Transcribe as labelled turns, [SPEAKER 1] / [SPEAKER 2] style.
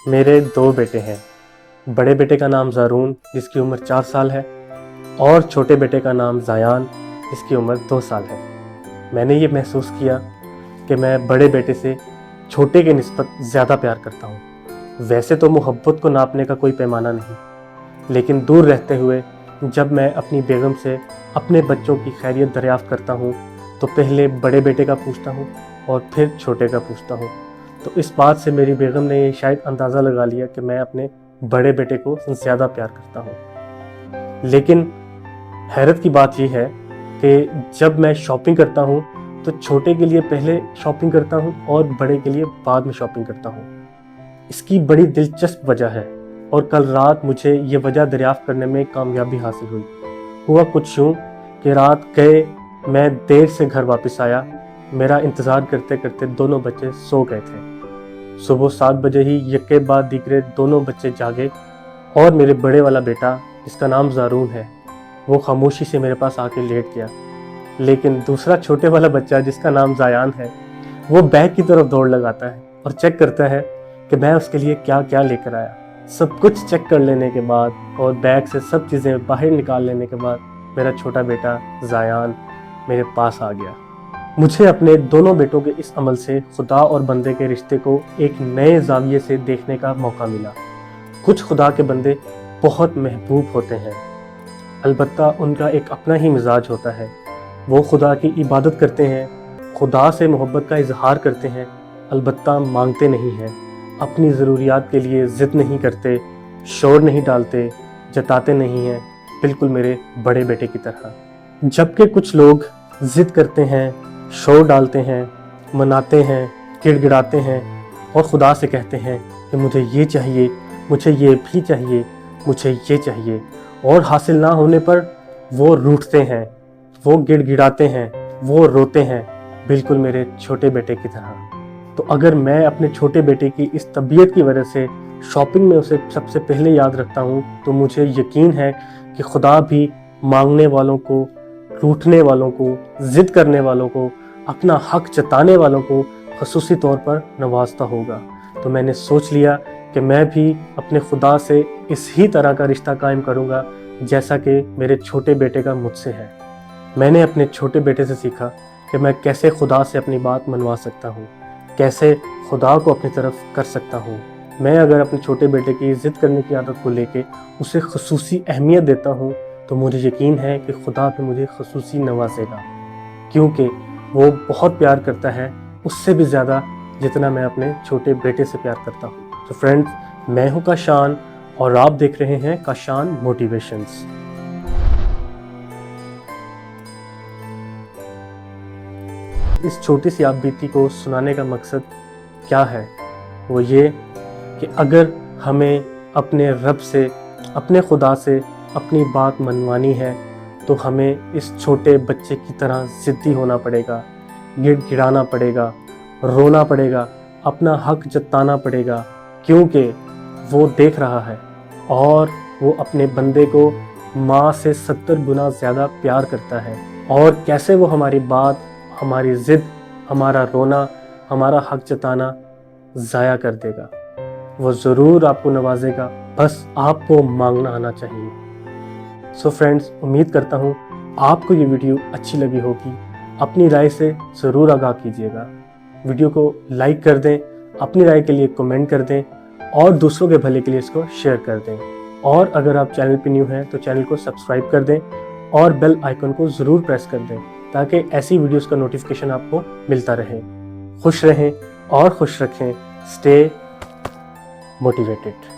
[SPEAKER 1] मेरे 2 बेटे हैं। बड़े बेटे का नाम ज़ारून जिसकी उम्र 4 साल है और छोटे बेटे का नाम ज़ायान जिसकी उम्र 2 साल है। मैंने ये महसूस किया कि मैं बड़े बेटे से छोटे के निस्बत ज़्यादा प्यार करता हूँ। वैसे तो मोहब्बत को नापने का कोई पैमाना नहीं, लेकिन दूर रहते हुए जब मैं अपनी बेगम से अपने बच्चों की खैरियत दरियाफ़्त करता हूँ तो पहले बड़े बेटे का पूछता हूँ और फिर छोटे का पूछता हूँ। तो इस बात से मेरी बेगम ने ये शायद अंदाज़ा लगा लिया कि मैं अपने बड़े बेटे को ज़्यादा प्यार करता हूँ। लेकिन हैरत की बात यह है कि जब मैं शॉपिंग करता हूँ तो छोटे के लिए पहले शॉपिंग करता हूँ और बड़े के लिए बाद में शॉपिंग करता हूँ। इसकी बड़ी दिलचस्प वजह है और कल रात मुझे ये वजह दरियाफ़्त करने में कामयाबी हासिल हुई। हुआ कुछ यूँ कि रात गए मैं देर से घर वापस आया। मेरा इंतज़ार करते करते दोनों बच्चे सो गए थे। सुबह 7 बजे ही यके बाद दीगरे दोनों बच्चे जागे और मेरे बड़े वाला बेटा जिसका नाम ज़ारून है वो खामोशी से मेरे पास आके लेट गया। लेकिन दूसरा छोटे वाला बच्चा जिसका नाम ज़ायान है वो बैग की तरफ दौड़ लगाता है और चेक करता है कि मैं उसके लिए क्या क्या लेकर आया। सब कुछ चेक कर लेने के बाद और बैग से सब चीज़ें बाहर निकाल लेने के बाद मेरा छोटा बेटा ज़ायान मेरे पास आ गया। मुझे अपने दोनों बेटों के इस अमल से खुदा और बंदे के रिश्ते को एक नए ज़ाविये से देखने का मौका मिला। कुछ खुदा के बंदे बहुत महबूब होते हैं, अलबत्ता उनका एक अपना ही मिजाज होता है। वो खुदा की इबादत करते हैं, खुदा से मोहब्बत का इजहार करते हैं, अलबत्ता मांगते नहीं हैं, अपनी ज़रूरियात के लिए ज़िद नहीं करते, शोर नहीं डालते, जताते नहीं हैं, बिल्कुल मेरे बड़े बेटे की तरह। जबकि कुछ लोग ज़िद करते हैं, शोर डालते हैं, मनाते हैं, गिड़गिड़ाते हैं और खुदा से कहते हैं कि मुझे ये चाहिए, मुझे ये भी चाहिए, मुझे ये चाहिए, और हासिल ना होने पर वो रूठते हैं, वो गिड़गिड़ाते हैं, वो रोते हैं, बिल्कुल मेरे छोटे बेटे की तरह। तो अगर मैं अपने छोटे बेटे की इस तबीयत की वजह से शॉपिंग में उसे सबसे पहले याद रखता हूँ तो मुझे यकीन है कि खुदा भी मांगने वालों को, रूठने वालों को, ज़िद करने वालों को, अपना हक जताने वालों को ख़ुसूसी तौर पर नवाजता होगा। तो मैंने सोच लिया कि मैं भी अपने खुदा से इस ही तरह का रिश्ता कायम करूँगा जैसा कि मेरे छोटे बेटे का मुझसे है। मैंने अपने छोटे बेटे से सीखा कि मैं कैसे खुदा से अपनी बात मनवा सकता हूँ, कैसे खुदा को अपनी तरफ कर सकता हूँ। मैं अगर अपने छोटे बेटे की ज़िद करने की आदत को लेके उसे ख़ुसूसी अहमियत देता हूँ तो मुझे यकीन है कि खुदा भी मुझे ख़ुसूसी नवाजेगा, क्योंकि वो बहुत प्यार करता है, उससे भी ज़्यादा जितना मैं अपने छोटे बेटे से प्यार करता हूँ। तो फ्रेंड्स, मैं हूँ काशान और आप देख रहे हैं काशान मोटिवेशंस। इस छोटी सी आप बीती को सुनाने का मकसद क्या है, वो ये कि अगर हमें अपने रब से, अपने खुदा से अपनी बात मनवानी है तो हमें इस छोटे बच्चे की तरह ज़िद्दी होना पड़ेगा, गिड़गिड़ाना पड़ेगा, रोना पड़ेगा, अपना हक जताना पड़ेगा, क्योंकि वो देख रहा है और वो अपने बंदे को माँ से 70 गुना ज़्यादा प्यार करता है। और कैसे वो हमारी बात, हमारी ज़िद, हमारा रोना, हमारा हक जताना ज़ाया कर देगा। वो ज़रूर आपको नवाजेगा, बस आपको मांगना आना चाहिए। सो फ्रेंड्स, उम्मीद करता हूँ आपको ये वीडियो अच्छी लगी होगी। अपनी राय से ज़रूर आगाह कीजिएगा। वीडियो को लाइक कर दें, अपनी राय के लिए कमेंट कर दें और दूसरों के भले के लिए इसको शेयर कर दें। और अगर आप चैनल पर न्यू हैं तो चैनल को सब्सक्राइब कर दें और बेल आइकन को ज़रूर प्रेस कर दें ताकि ऐसी वीडियोस का नोटिफिकेशन आपको मिलता रहे। खुश रहें और खुश रखें। Stay motivated.